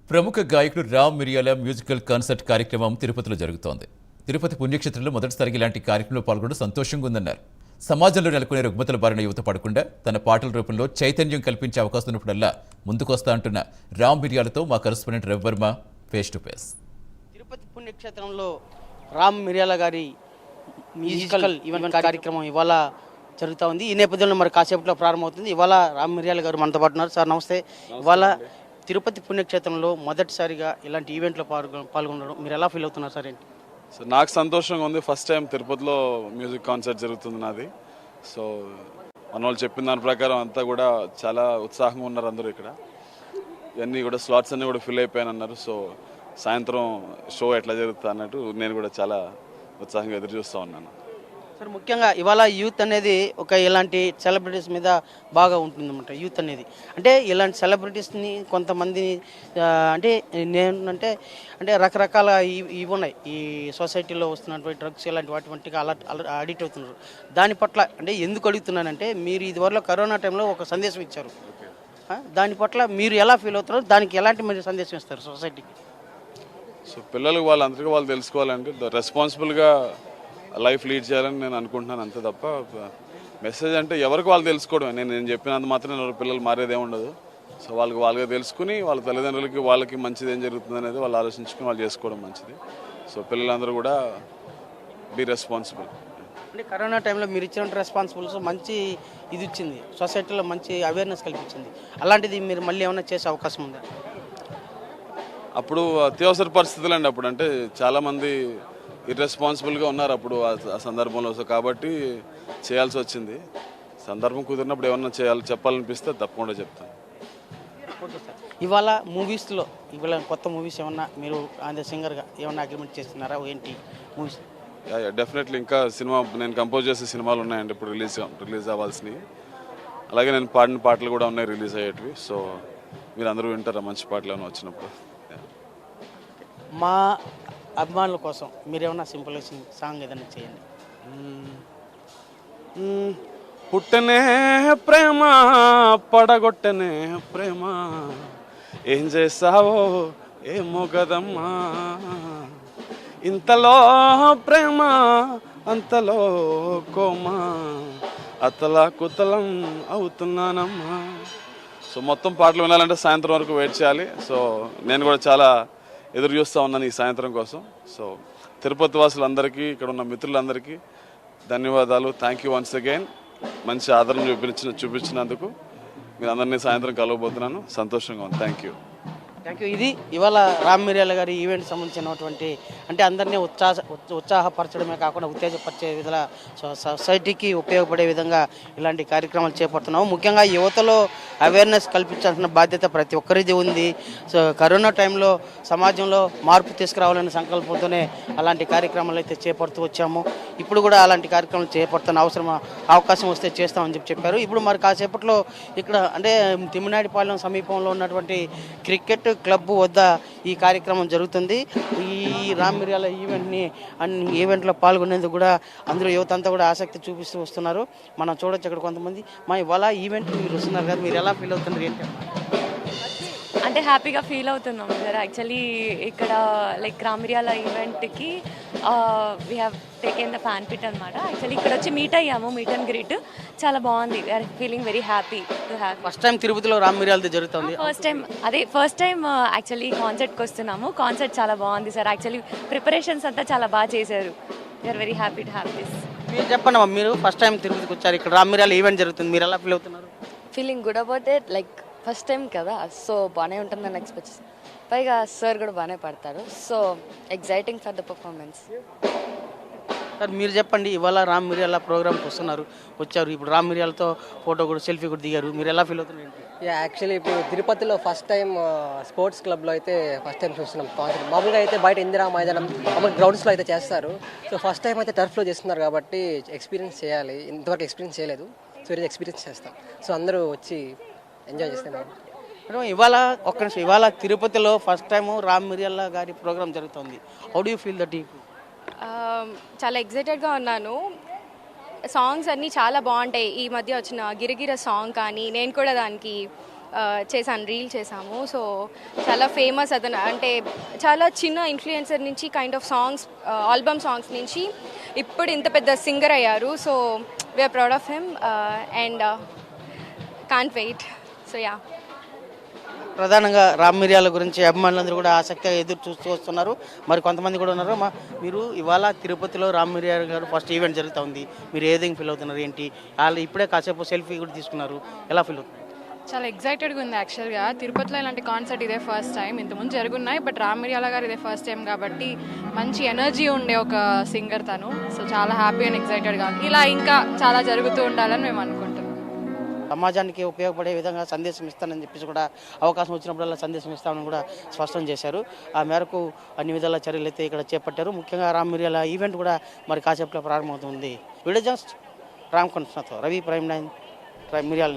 ప్రముఖ గాయకుడు రామ్ మిరియాల మ్యూజికల్ కాన్సర్ట్ కార్యక్రమం తిరుపతిలో జరుగుతోంది. తిరుపతి పుణ్యక్షేత్రంలో మొదటిసారిగా ఇలాంటి కార్యక్రమంలో పాల్గొనడం సంతోషంగా ఉందన్నారు. సమాజంలో నెలకొనే రుగ్మతల బారిన యువత పడకుండా తన పాటల రూపంలో చైతన్యం కల్పించే అవకాశం ఉన్నప్పుడల్లా ముందుకొస్తా అంటున్న రామ్ మిరియాలతో మా correspondent Ravivarma face to face. Tirupati పుణ్యక్షేత్రంలో రామ్ మిరియాల గారి మ్యూజికల్ ఈవెంట్ కార్యక్రమం ఇవాళ జరుగుతూ ఉంది. ఈ నేపథ్యంలో మరి కాసేపట్లో ప్రారంభమవుతుంది. ఇవాళ రామ్ మిరియాల గారు మనతో పాటు ఉన్నారు. సార్ నమస్తే. ఇవాళ తిరుపతి పుణ్యక్షేత్రంలో మొదటిసారిగా ఇలాంటి ఈవెంట్లో పాల్గొనడం మీరు ఎలా ఫీల్ అవుతున్నారు సార్? ఏంటి సో నాకు సంతోషంగా ఉంది. ఫస్ట్ టైం తిరుపతిలో మ్యూజిక్ కాన్సర్ట్ జరుగుతుంది నాది. సో మన వాళ్ళు చెప్పిన దాని ప్రకారం అంతా కూడా చాలా ఉత్సాహంగా ఉన్నారు అందరూ. ఇక్కడ ఇవన్నీ కూడా స్లాట్స్ అన్నీ కూడా ఫిల్ అయిపోయాను అన్నారు. సో సాయంత్రం షో ఎట్లా జరుగుతుంది అన్నట్టు నేను కూడా చాలా ఉత్సాహంగా ఎదురు చూస్తూ ఉన్నాను. సార్ ముఖ్యంగా ఇవాళ యూత్ అనేది ఒక ఇలాంటి సెలబ్రిటీస్ మీద బాగా ఉంటుందన్నమాట. యూత్ అనేది అంటే ఇలాంటి సెలబ్రిటీస్ని కొంతమంది అంటే అంటే రకరకాల ఇవి ఉన్నాయి. ఈ సొసైటీలో వస్తున్నటువంటి డ్రగ్స్ ఇలాంటి వాటికి అలా అడిక్ట్ అవుతున్నారు. దాని పట్ల అంటే ఎందుకు అడుగుతున్నానంటే మీరు ఇదివరలో కరోనా టైంలో ఒక సందేశం ఇచ్చారు. దాని పట్ల మీరు ఎలా ఫీల్ అవుతున్నారు? దానికి ఎలాంటి మీరు సందేశం ఇస్తారు సొసైటీకి? సో పిల్లలకు వాళ్ళందరికీ వాళ్ళు తెలుసుకోవాలంటే రెస్పాన్సిబుల్గా లైఫ్ లీడ్ చేయాలని నేను అనుకుంటున్నాను, అంతే తప్ప మెసేజ్ అంటే ఎవరికి వాళ్ళు తెలుసుకోవడం. నేను చెప్పినంత మాత్రం పిల్లలు మారేదే ఉండదు. సో వాళ్ళగా తెలుసుకుని వాళ్ళ తల్లిదండ్రులకి వాళ్ళకి మంచిది ఏం జరుగుతుంది అనేది వాళ్ళు ఆలోచించుకుని వాళ్ళు చేసుకోవడం మంచిది. సో పిల్లలందరూ కూడా బీ రెస్పాన్సిబుల్. అంటే కరోనా టైంలో మీరు ఇచ్చిన రెస్పాన్సిబుల్స్ మంచి ఇది ఇచ్చింది, సొసైటీలో మంచి అవేర్నెస్ కల్పించింది. అలాంటిది మీరు మళ్ళీ ఏమైనా చేసే అవకాశం ఉందా? అప్పుడు అత్యవసర పరిస్థితులు అండి. అప్పుడు అంటే చాలామంది ఇర్రెస్పాన్సిబుల్గా ఉన్నారు అప్పుడు ఆ సందర్భంలో. సో కాబట్టి చేయాల్సి వచ్చింది. సందర్భం కుదిరినప్పుడు ఏమన్నా చెప్పాలనిపిస్తే తప్పకుండా చెప్తాను. Okay sir. ఇవాళ మూవీస్లో ఇవాళ కొత్త మూవీస్ ఏమన్నా మీరు ఆన్ ద సింగర్గా ఏమన్నా అగ్రిమెంట్ చేస్తున్నారా? ఏంటి మూవీస్? డెఫినెట్లీ ఇంకా సినిమా నేను కంపోజ్ చేసే సినిమాలు ఉన్నాయండి ఇప్పుడు రిలీజ్ అవ్వాల్సినవి. అలాగే నేను పాడిన పాటలు కూడా ఉన్నాయి రిలీజ్ అయ్యేటివి. సో మీరు అందరూ వింటారా మంచి పాటలు ఏమైనా వచ్చినప్పుడు? మా అభిమానుల కోసం మీరేమన్నా సింపుల్ సాంగ్ ఏదైనా చేయండి. పుట్టనే ప్రేమ పడగొట్టనే ప్రేమ ఏం చేసావో ఏమో కదమ్మా, ఇంతలో ప్రేమ అంతలో కోమా అతలా కుతలం అవుతున్నానమ్మా. సో మొత్తం పాటలు వినాలంటే సాయంత్రం వరకు వెయిట్ చేయాలి. సో నేను కూడా చాలా ఎదురు చూస్తూ ఉన్నాను ఈ సాయంత్రం కోసం. సో తిరుపతి వాసులందరికీ, ఇక్కడ ఉన్న మిత్రులందరికీ ధన్యవాదాలు. Thank you once again. మంచి ఆదరణ చూపించినందుకు మీరు అందరినీ సాయంత్రం కలవబోతున్నాను. సంతోషంగా ఉంది. Thank you. ఇది ఇవాళ రామ్ మిరియాల గారి ఈవెంట్ సంబంధించినటువంటి అంటే అందరినీ ఉత్సాహపరచడమే కాకుండా ఉత్తేజపరిచే విధంగా సొసైటీకి ఉపయోగపడే విధంగా ఇలాంటి కార్యక్రమాలు చేపడుతున్నాము. ముఖ్యంగా యువతలో అవేర్నెస్ కల్పించాల్సిన బాధ్యత ప్రతి ఒక్కరిది ఉంది. సో కరోనా టైంలో సమాజంలో మార్పు తీసుకురావాలనే సంకల్పంతోనే అలాంటి కార్యక్రమాలు అయితే చేపడుతూ వచ్చాము. ఇప్పుడు కూడా అలాంటి కార్యక్రమాలు చేపడుతున్న అవకాశం వస్తే చేస్తామని చెప్పారు. ఇప్పుడు మరి కాసేపట్లో ఇక్కడ అంటే తిమ్మినాడిపాలెం సమీపంలో ఉన్నటువంటి క్రికెట్ క్లబ్ వద్ద ఈ కార్యక్రమం జరుగుతుంది. ఈ రామ్ మిరియాల ఈవెంట్లో పాల్గొనేందుకు కూడా అందరూ యువత అంతా కూడా ఆసక్తి చూపిస్తూ వస్తున్నారు. మనం చూడొచ్చు ఇక్కడ కొంతమంది. ఇవాళ ఈవెంట్ మీరు వస్తున్నారు కదా, మీరు ఎలా ఫీల్ అవుతున్నారు? ఏంటి అంటే హ్యాపీగా ఫీల్ అవుతున్నాం సార్. యాక్చువల్లీ ఇక్కడ లైక్ రామ్ మిరియాల ఈవెంట్కి we have taken the fan pit అనమాట. యాక్చువల్లీ ఇక్కడ వచ్చి మీట్ అండ్ గ్రీట్ చాలా బాగుంది. We are feeling very happy to have. First time తిరుపతిలో రామ్ మిరియాలతో జరుగుతుంది. ఫస్ట్ టైం యాక్చువల్లీ కాన్సర్ట్కి వస్తున్నాము. కాన్సర్ట్ చాలా బాగుంది సార్. యాక్చువల్లీ ప్రిపరేషన్స్ అంతా చాలా బాగా చేశారు. We are very happy to have this. మీరు చెప్పండి అమ్మా, మీరు ఫస్ట్ టైం తిరుపతికి వచ్చారు, ఇక్కడ రామ్ మిరియాల ఈవెంట్ జరుగుతుంది, మీరు ఎలా ఫీల్ అవుతున్నారు? Feeling good about it. Like first time కదా, సో బాగానే ఉంటుందని ఎక్స్పెక్ట్ చేస్తాను. పైగా సార్ కూడా బాగానే పడతారు. So exciting for the performance. Sir మీరు చెప్పండి, ఇవాళ రామ్ మిరియాల ప్రోగ్రామ్కి వచ్చారు. ఇప్పుడు రామ్ మిరియాలతో ఫోటో కూడా సెల్ఫీ కూడా దిగారు, మీరు ఎలా ఫీల్ అవుతున్నారు? యాక్చువల్లీ ఇప్పుడు తిరుపతిలో ఫస్ట్ టైం స్పోర్ట్స్ క్లబ్లో అయితే ఫస్ట్ టైం చూస్తున్నాం కాన్సర్ట్. మామూలుగా అయితే బయట ఇందిరా మైదానం మామూలు గ్రౌండ్స్లో అయితే చేస్తారు. సో ఫస్ట్ టైం అయితే టర్ఫ్లో చేస్తున్నారు కాబట్టి ఎక్స్పీరియన్స్ చేయాలి. ఇంతవరకు ఎక్స్పీరియన్స్ చేయలేదు. సో ఈరోజు ఎక్స్పీరియన్స్ చేస్తాం. సో అందరూ వచ్చి ఎంజాయ్ చేస్తున్నాం. ఇవాళ తిరుపతిలో ఫస్ట్ టైం రామ్ మిరియాల గారి ప్రోగ్రామ్ జరుగుతుంది. How do you feel that? చాలా ఎగ్జైటెడ్గా ఉన్నాను. సాంగ్స్ అన్నీ చాలా బాగుంటాయి. ఈ మధ్య వచ్చిన గిరిగిర సాంగ్ కానీ నేను కూడా దానికి చేశాను, రీల్ చేశాము. సో చాలా ఫేమస్ అతను, అంటే చాలా చిన్న ఇన్ఫ్లుయెన్సర్ నుంచి kind of songs, album songs నుంచి ఇప్పుడు ఇంత పెద్ద సింగర్ అయ్యారు. So we are proud of him and can't wait. So yeah. ప్రధానంగా రామ్ మిరియాల గురించి అభిమానులందరూ కూడా ఆసక్తిగా ఎదురు చూస్తూ వస్తున్నారు. మరి కొంతమంది కూడా ఉన్నారు. మీరు ఇవాళ తిరుపతిలో రామ్ మిరియాల గారు ఫస్ట్ ఈవెంట్ జరుగుతూ ఉంది, మీరు ఏ విధంగా ఫీల్ అవుతున్నారు ఏంటి? వాళ్ళు ఇప్పుడే కాసేపు సెల్ఫీ కూడా తీసుకున్నారు, ఎలా ఫీల్ అవుతున్నారు? చాలా ఎగ్జైటెడ్గా ఉంది యాక్చువల్గా. తిరుపతిలో ఇలాంటి కాన్సర్ట్ ఇదే ఫస్ట్ టైం. ఇంతకుముందు జరుగున్నాయి, బట్ రామ్ మిరియాల గారు ఇదే ఫస్ట్ టైం కాబట్టి మంచి ఎనర్జీ ఉండే ఒక సింగర్ తను. సో చాలా హ్యాపీ అండ్ ఎగ్జైటెడ్గా ఉంది. ఇలా ఇంకా చాలా జరుగుతూ ఉండాలని మేము అనుకుంటున్నాం. సమాజానికి ఉపయోగపడే విధంగా సందేశం ఇస్తానని చెప్పేసి కూడా అవకాశం వచ్చినప్పుడల్లా సందేశం ఇస్తామని కూడా స్పష్టం చేశారు. ఆ మేరకు అన్ని విధాల చర్యలు అయితే ఇక్కడ చేపట్టారు. ముఖ్యంగా రామ్ మిరియాల ఈవెంట్ కూడా మరి కాసేపులో ప్రారంభమవుతుంది. వీడియో జస్ట్ రామ్ కృష్ణతో రవి ప్రైమ్ 9 మిరియాల.